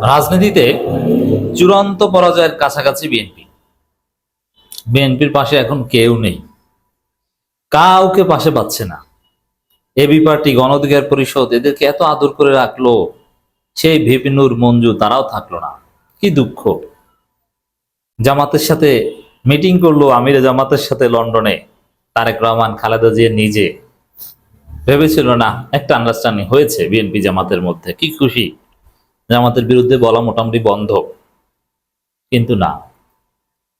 রাজনীতিতে চূড়ান্ত পরাজয়ের কাছাকাছি বিএনপি। বিএনপির পাশে এখন কেউ নেই, কাউকে পাশে পাচ্ছে না। এবি পার্টি, গণ অধিকার পরিষদ এদেরকে এত আদর করে রাখলো, সেই ভিপি নূর, মঞ্জু তারাও থাকলো না। কি দুঃখ। জামাতের সাথে মিটিং করলো, আমিরে জামাতের সাথে লন্ডনে তারেক রহমান, খালেদা জিয়া নিজে ভেবেছিল না একটা আন্ডারস্ট্যান্ডিং হয়েছে বিএনপি জামাতের মধ্যে, কি খুশি, জামাতের বিরুদ্ধে বলা মোটামুটি বন্ধ। কিন্তু না,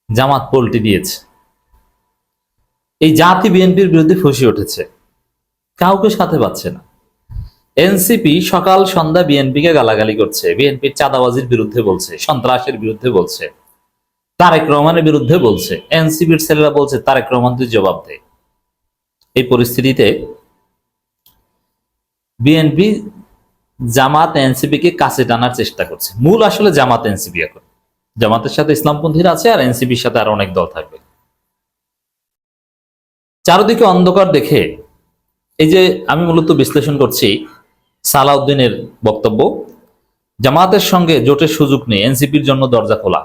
জামাত পল্টি দিয়েছে। এই জাতি বিএনপির বিরুদ্ধে ফুঁসে উঠেছে, কাউকে সাথে পাচ্ছে না। এনসিপি সকাল সন্ধ্যা বিএনপিকে গালাগালি করছে, বিএনপির চাঁদাবাজির বিরুদ্ধে বলছে, সন্ত্রাসের বিরুদ্ধে বলছে, তারেক রহমানের বিরুদ্ধে বলছে। এনসিপির ছেলেরা বলছে তারেক রহমান তুই জবাব দে। এই পরিস্থিতিতে বিএনপি জামাত এনসিপিকে কাছে টানার চেষ্টা করছে। মূল আসলে জামাত এনসিপি, এখন জামাতের সাথে ইসলামপন্থীরা আছে আর এনসিপির সাথে আরো অনেক দল থাকবে। চারদিকে অন্ধকার দেখে এই যে আমি মূলত বিশ্লেষণ করছি সালাউদ্দিনের বক্তব্য, জামাতের সঙ্গে জোটের সুযোগ নেই, এনসিপির জন্য দরজা খোলা।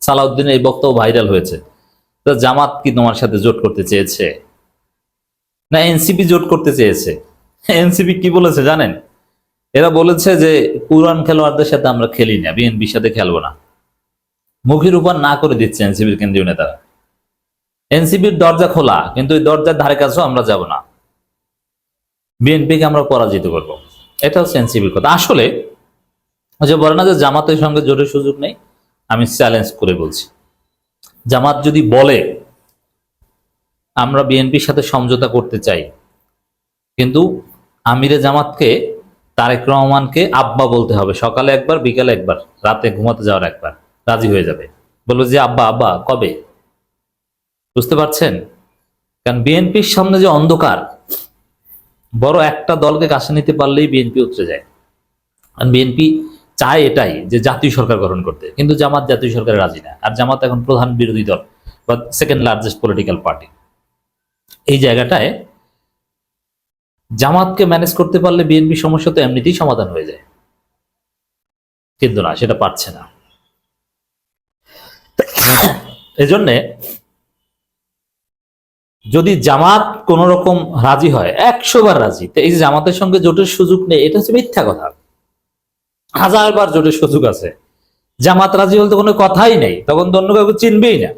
সালাউদ্দিনের এই বক্তব্য ভাইরাল হয়েছে। তো জামাত কি তোমার সাথে জোট করতে চেয়েছে না এনসিপি জোট করতে চেয়েছে? এনসিপি কি বলেছে জানেন? এরা বলেছে যে পুরান খেলোয়াড়দের সাথে আমরা খেলি না, বিএনপির সাথে খেলবো না। মুখের উপর না করে দিচ্ছে এনসিপির কেন্দ্রীয় নেতারা। এনসিপির দরজা খোলা, কিন্তু ওই দরজার ধারে কাছেও আমরা যাব না, বিএনপিকে আমরা পরাজিত করব। এটা হচ্ছে এনসিপির কথা। আসলে যে বলে না যে জামাতের সঙ্গে জোটের সুযোগ নেই, আমি চ্যালেঞ্জ করে বলছি, জামাত যদি বলে আমরা বিএনপির সাথে সমঝোতা করতে চাই, কিন্তু আমিরে জামাতকে, তারেক রহমানকে আব্বা বলতে হবে, সকালে একবার, বিকালে একবার, রাতে ঘুমাতে যাওয়ার একবার, রাজি হয়ে যাবে। বলবো যে আব্বা আব্বা কবে? বুঝতে পারছেন? কারণ বিএনপির সামনে যে অন্ধকার, বড় একটা দলকে কাছে নিতে পারলেই বিএনপি উতরে যায়। কারণ বিএনপি চায় এটাই যে জাতীয় সরকার গঠন করতে, কিন্তু জামাত জাতীয় সরকারে রাজি না। আর জামাত এখন প্রধান বিরোধী দল বা সেকেন্ড লার্জেস্ট পলিটিক্যাল পার্টি। এই জায়গাটায় জামাতকে ম্যানেজ করতে পারলে বিএনপি সমস্যা তো এমনিতেই সমাধান হয়ে যায়, কিন্তু না, সেটা পারছে না। এজন্যে যদি জামাত কোন রকম রাজি হয়, 100 বার রাজি, তো এই যে জামাতের সঙ্গে জোটের সুযোগ নেই, এটা হচ্ছে মিথ্যা কথা। 1000 বার জোটের সুযোগ আছে। জামাত রাজি বলতে কোনো কথাই নেই, তখন তো অন্য কাউকে চিনবেই না।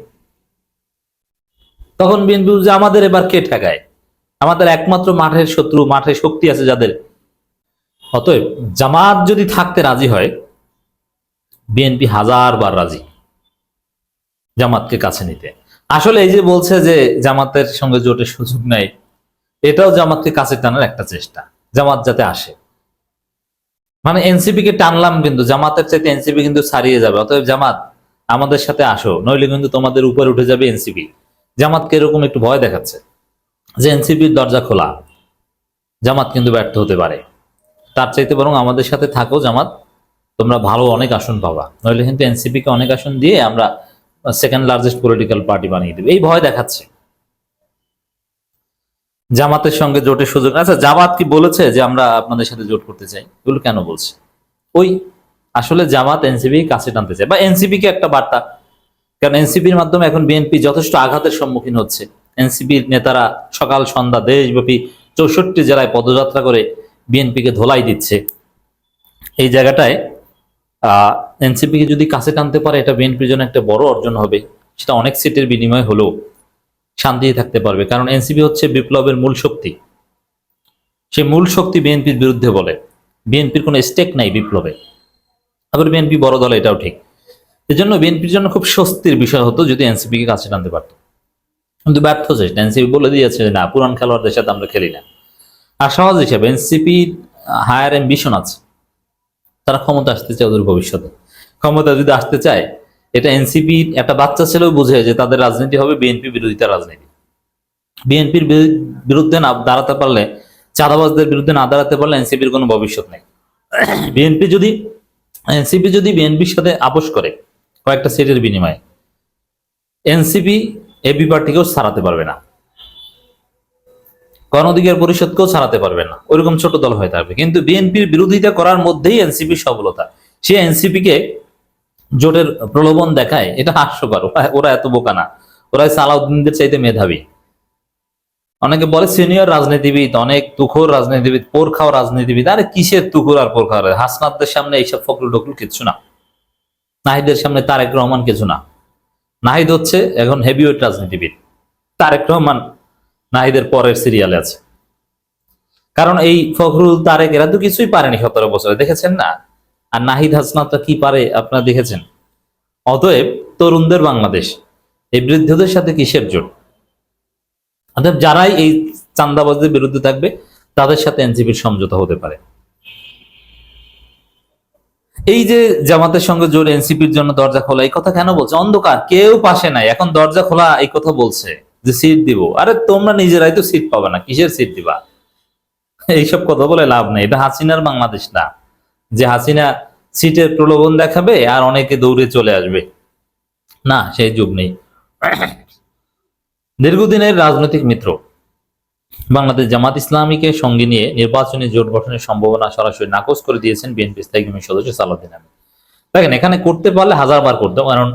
তখন বিএনপি যে আমাদের এবার কে ঠেকায়, আমাদের একমাত্র মাঠের শত্রু, মাঠে শক্তি আছে যাদের। অতএব জামাত যদি থাকতে রাজি হয়, বিএনপি 1000 বার রাজি জামাতকে কাছে নিতে। আসলে এই যে বলছে যে জামাতের সঙ্গে জোটের সুযোগ নাই, এটাও জামাতকে কাছে টানার একটা চেষ্টা, জামাত যাতে আসে। মানে এনসিপি কে টানলাম, কিন্তু জামাতের চাইতে এনসিপি কিন্তু ছাড়িয়ে যাবে। অতএব জামাত আমাদের সাথে আসো, নইলে কিন্তু তোমাদের উপরে উঠে যাবে এনসিপি। জামাতকে এরকম একটু ভয় দেখাচ্ছে যে এনসিপির দরজা খোলা, জামাত কিন্তু ব্যর্থ হতে পারে। তার চাইতে বরং আমাদের সাথে থাকো জামাত, তোমরা ভালো অনেক আসন পাবা, নইলে কিন্তু এনসিপি কে অনেক আসন দিয়ে আমরা সেকেন্ড লার্জেস্ট পলিটিক্যাল পার্টি বানিয়ে দেবে। এই ভয় দেখাচ্ছে জামাতের সঙ্গে জোটের সুযোগ। আচ্ছা, জামাত কি বলেছে যে আমরা আপনাদের সাথে জোট করতে চাই? এগুলো কেন বলছে? ওই আসলে জামাত এনসিপি কাছে টানতে চায়, বা এনসিপি কে একটা বার্তা। কারণ এনসিপির মাধ্যমে এখন বিএনপি যথেষ্ট আঘাতের সম্মুখীন হচ্ছে। এনসিপির নেতারা সকাল সন্ধ্যা দেশব্যাপী 64 জেলায় পদযাত্রা করে বিএনপিকে ধোলাই দিচ্ছে। এই জায়গাটায় এনসিপিকে যদি কাছে টানতে পারে, এটা বিএনপির জন্য একটা বড় অর্জন হবে। সেটা অনেক সিটের বিনিময় হলেও শান্তিতে থাকতে পারবে। কারণ এনসিপি হচ্ছে বিপ্লবের মূল শক্তি। সেই মূল শক্তি বিএনপির বিরুদ্ধে বলে, বিএনপির কোনো স্টেক নাই বিপ্লবে। আবার বিএনপি বড় দল, এটাও ঠিক। এজন্য বিএনপির জন্য খুব স্বস্তির বিষয় হতো যদি এনসিপি কে কাছে টানতে পারতো, কিন্তু ব্যর্থ চেষ্টা। এনসিপি বলে দিয়েছে যে না, পুরান খেলোয়াড়দের সাথে আমরা খেলি না। আর সহজ হিসাবে এনসিপির হায়ার অ্যাম্বিশন আছে, তারা ক্ষমতা আসতে চায় ওদের ভবিষ্যতে। ক্ষমতা যদি আসতে চায়, এটা এনসিপির একটা বাচ্চা ছেলেও বুঝে যে তাদের রাজনীতি হবে বিএনপি বিরোধিতা রাজনীতি। বিএনপির বিরুদ্ধে না দাঁড়াতে পারলে, চাঁদাবাজদের বিরুদ্ধে না দাঁড়াতে পারলে এনসিপির কোনো ভবিষ্যৎ নেই। এনসিপি যদি বিএনপির সাথে আপোষ করে কয়েকটা সিটের বিনিময়ে, এনসিপি এবি পার্টিকেও ছাড়াতে পারবে না। গণ অধিকার পরিষদকেও ছাড়াতে পারবে না, ওইরকম ছোট দল হয়ে থাকবে। কিন্তু বিএনপির বিরোধিতা করার মধ্যেই এনসিপির সফলতা। সে এনসিপিকে জোটের প্রলোভন দেখায়, এটা হাস্যকর। ওরা এত বোকা না, ওরা সালাউদ্দিনদের চাইতে মেধাবী। অনেকে বলে সিনিয়র রাজনীতিবিদ, অনেক তুখোর রাজনীতিবিদ, পোর খাওয়া রাজনীতিবিদ। আরে কিসের তুখোর আর পোর খাওয়া? হাসনাতদের সামনে এইসব ফখরুল টকরুল কিছু না, নাহিদের সামনে তারেক রহমান কিছু না। নাহিদ হচ্ছে এখন হেভিওয়েট রাজনীতিবিদ, তারেক রহমান নাহিদের পরের সিরিয়ালে আছে। কারণ এই ফখরুল তারেক এরা তো কিছুই পারেনি 17 বছরে, দেখেছেন না? আর নাহিদ হাসনাতটা কি পারে আপনারা দেখেছেন। অতএব তরুণদের বাংলাদেশ, এই বৃদ্ধদের সাথে কিসের জোট? অতএব যারাই এই চান্দাবাজদের বিরুদ্ধে থাকবে তাদের সাথে এনসিপির সমঝোতা হতে পারে। এই যে জামাতের সঙ্গে জোট, এনসিপির জন্য দরজা খোলা, এই কথা কেন বলছে? অন্ধকার, কেউ পাশে নাই, এখন দরজা খোলা এই কথা বলছে যে সিট দিব। আরে তোমরা নিজেরাই তো সিট পাবে না, কিসের সিট দিবা? এইসব কথা বলে লাভ নেই। এটা হাসিনার বাংলাদেশ না যে হাসিনা সিটের প্রলোভন দেখাবে আর অনেকে দৌড়ে চলে আসবে, না, সেই যুগ নেই। দীর্ঘদিনের রাজনৈতিক মিত্র বাংলাদেশ জামাত ইসলামীকে সঙ্গে নিয়ে নির্বাচনী জোট গঠনের সম্ভাবনা সরাসরি নাকচ করে দিয়েছেন বিএনপি স্থায়ী কমিটির সদস্য সালাউদ্দিন আহমেদ। দেখেন, এখানে করতে পারলে 1000 বার করতাম, কারণ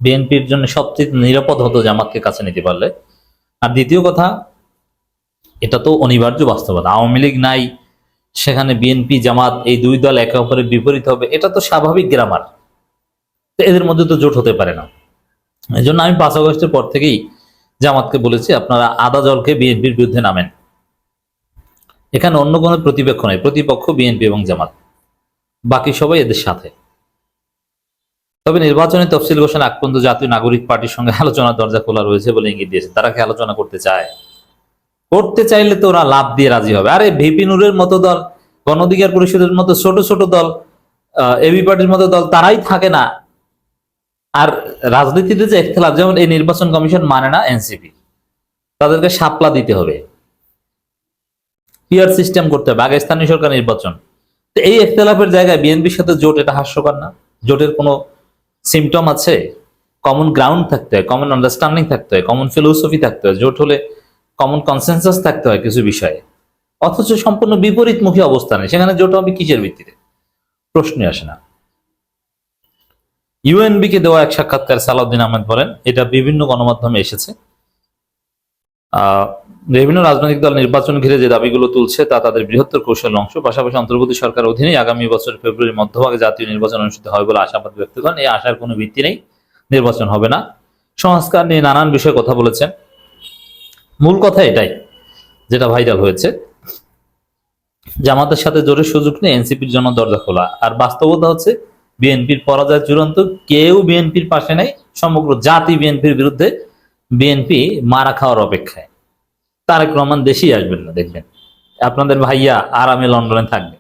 বিএনপির জন্য সবচেয়ে নিরাপদ হতো জামাতকে কাছে নিতে পারলে। আর দ্বিতীয় কথা, এটা তো অনিবার্য বাস্তবতা, আওয়ামী লীগ নাই, সেখানে বিএনপি জামাত এই দুই দল একে অপরের বিপরীত হবে, এটা তো স্বাভাবিক গ্রামার। এদের মধ্যে তো জোট হতে পারে না। এই জন্য আমি 5 আগস্টের পর থেকেই জামাতকে বলেছি, আপনারা আদা জলকে বিএনপির বিরুদ্ধে নামেন। এখানে অন্য কোনো প্রতিপক্ষ নেই, প্রতিপক্ষ বিএনপি এবং জামাত, বাকি সবাই এদের সাথে। তবে নির্বাচনের তফসিল ঘোষণা আগ পর্যন্ত জাতীয় নাগরিক পার্টির সঙ্গে আলোচনার দরজা খোলা রয়েছে বলে ইঙ্গিত দিয়েছে। তারা কি আলোচনা করতে চায়? করতে চাইলে তো ওরা লাভ দিয়ে রাজি হবে। আরে ভিপি নুরের মতো দল, গণ অধিকার পরিষদের মতো ছোট ছোট দল, এবি পার্টির মতো দল, তারাই থাকে না। আর রাজনীতিতে যে ইখতিলাফ, যেমন এই নির্বাচন কমিশন মানে না এনসিপি, তাদেরকে শাপলা দিতে হবে, পিআর সিস্টেম করতে হবে, আগে স্থানীয় সরকার নির্বাচন। তো এই ইখতিলাফের জায়গায় বিএনপির সাথে জোট, এটা হাস্যকর না? জোটের কোনো সিমটম আছে? কমন গ্রাউন্ড থাকতে হয়, কমন আন্ডারস্ট্যান্ডিং থাকতে হয়, কমন ফিলোসফি থাকতে হয়। জোট হলে কমন কনসেনসাস থাকতে হয় কিছু বিষয়ে। অথচ সম্পূর্ণ বিপরীতমুখী অবস্থানে, সেখানে জোট হবে কিসের ভিত্তিতে? প্রশ্নই আসে না। ইউএনবি কে দেওয়া এক সাক্ষাৎকার সালাউদ্দিন আহমেদ বলেন, এটা বিভিন্ন গণমাধ্যমে এসেছে, বিভিন্ন রাজনৈতিক দল নির্বাচন ঘিরে যে দাবিগুলো তুলছে তা তাদের বৃহত্তর কৌশলের অংশ। পাশাপাশি অন্তর্বর্তী সরকার অধীনে আগামী বছর ফেব্রুয়ারির মধ্যভাগে জাতীয় নির্বাচন অনুষ্ঠিত হবে বলে আশাবাদ ব্যক্ত করেন। এই আশার কোনো ভিত্তি নেই, নির্বাচন হবে না। সংস্কার নিয়ে নানান বিষয়ে কথা বলেছেন। মূল কথা এটাই যেটা ভাইরাল হয়েছে, জামাতের সাথে জোরের সুযোগ নিয়ে এনসিপির জন্য দরজা খোলা। আর বাস্তবতা হচ্ছে বিএনপির পরাজয় চূড়ান্ত, কেউ বিএনপির পাশে নাই, সমগ্র জাতি বিএনপির বিরুদ্ধে, বিএনপি মারা খাওয়ার অপেক্ষায়। তারেক রহমান দেশেই আসবেন না, দেখবেন আপনাদের ভাইয়া আরামে লন্ডনে থাকবে।